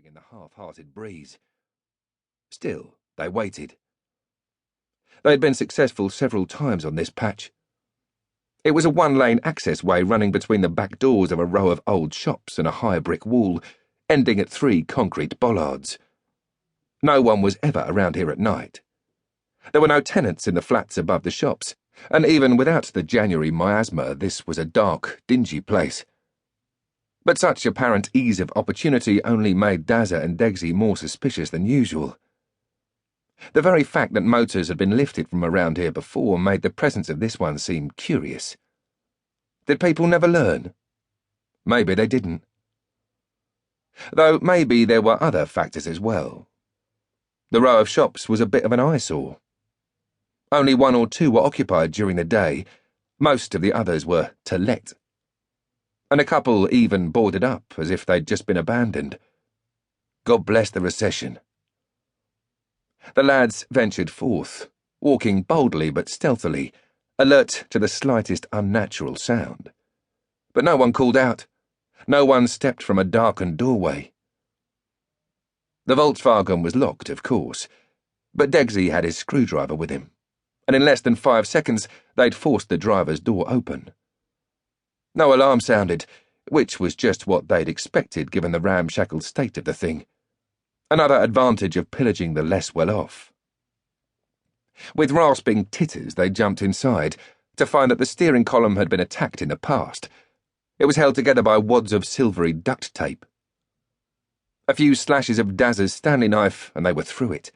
flapping in the half-hearted breeze. Still, they waited. They had been successful several times on this patch. It was a one-lane access way running between the back doors of a row of old shops and a high brick wall, ending at 3 concrete bollards. No one was ever around here at night. There were no tenants in the flats above the shops, and even without the January miasma, this was a dark, dingy place. But such apparent ease of opportunity only made Dazza and Degsy more suspicious than usual. The very fact that motors had been lifted from around here before made the presence of this one seem curious. Did people never learn? Maybe they didn't. Though maybe there were other factors as well. The row of shops was a bit of an eyesore. Only 1 or 2 were occupied during the day. Most of the others were to let. And a couple even boarded up as if they'd just been abandoned. God bless the recession. The lads ventured forth, walking boldly but stealthily, alert to the slightest unnatural sound. But no one called out. No one stepped from a darkened doorway. The Volkswagen was locked, of course, but Degsy had his screwdriver with him, and in less than 5 seconds they'd forced the driver's door open. No alarm sounded, which was just what they'd expected given the ramshackle state of the thing. Another advantage of pillaging the less well-off. With rasping titters, they jumped inside to find that the steering column had been attacked in the past. It was held together by wads of silvery duct tape. A few slashes of Dazza's Stanley knife, and they were through it.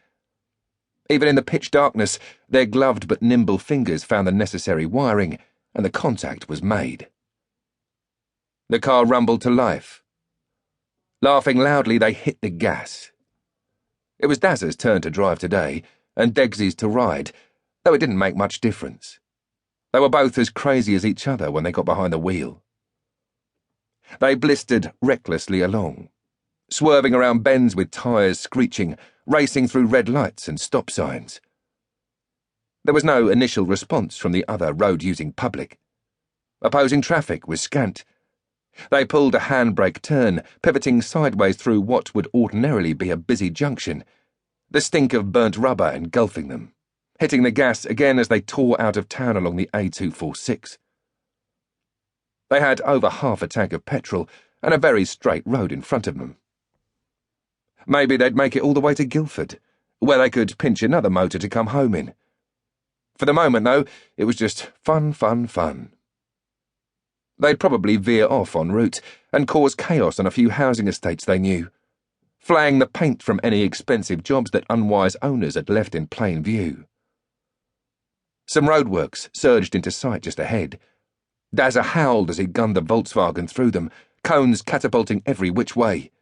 Even in the pitch darkness, their gloved but nimble fingers found the necessary wiring, and the contact was made. The car rumbled to life. Laughing loudly, they hit the gas. It was Dazza's turn to drive today, and Degsy's to ride, though it didn't make much difference. They were both as crazy as each other when they got behind the wheel. They blistered recklessly along, swerving around bends with tyres screeching, racing through red lights and stop signs. There was no initial response from the other road-using public. Opposing traffic was scant. They pulled a handbrake turn, pivoting sideways through what would ordinarily be a busy junction, the stink of burnt rubber engulfing them, hitting the gas again as they tore out of town along the A246. They had over half a tank of petrol and a very straight road in front of them. Maybe they'd make it all the way to Guildford, where they could pinch another motor to come home in. For the moment, though, it was just fun, fun, fun. They'd probably veer off en route and cause chaos on a few housing estates they knew, flaying the paint from any expensive jobs that unwise owners had left in plain view. Some roadworks surged into sight just ahead. Dazza howled as he gunned the Volkswagen through them, cones catapulting every which way.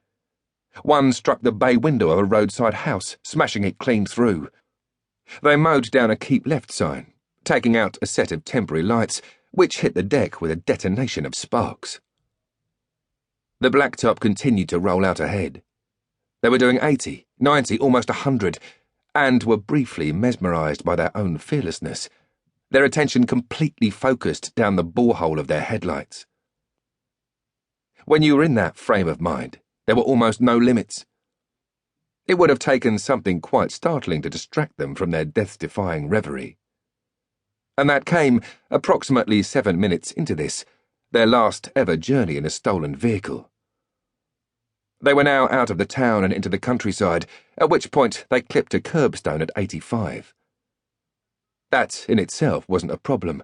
One struck the bay window of a roadside house, smashing it clean through. They mowed down a keep left sign, taking out a set of temporary lights, which hit the deck with a detonation of sparks. The blacktop continued to roll out ahead. They were doing 80, 90, almost 100, and were briefly mesmerised by their own fearlessness, their attention completely focused down the borehole of their headlights. When you were in that frame of mind, there were almost no limits. It would have taken something quite startling to distract them from their death-defying reverie. And that came approximately 7 minutes into this, their last ever journey in a stolen vehicle. They were now out of the town and into the countryside, at which point they clipped a curbstone at 85. That in itself wasn't a problem,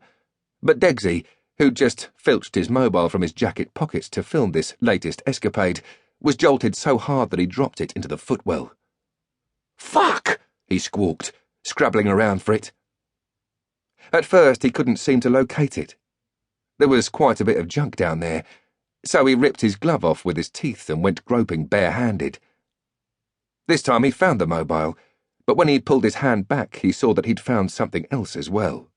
but Degsy, who'd just filched his mobile from his jacket pockets to film this latest escapade, was jolted so hard that he dropped it into the footwell. "Fuck!" he squawked, scrabbling around for it. At first he couldn't seem to locate it. There was quite a bit of junk down there, so he ripped his glove off with his teeth and went groping bare-handed. This time he found the mobile, but when he pulled his hand back he saw that he'd found something else as well.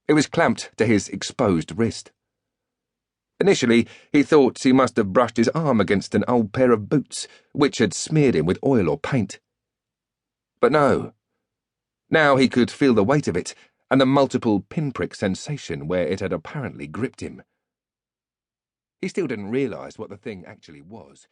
It was clamped to his exposed wrist. Initially he thought he must have brushed his arm against an old pair of boots, which had smeared him with oil or paint. But no. Now he could feel the weight of it, and the multiple pinprick sensation where it had apparently gripped him. He still didn't realise what the thing actually was.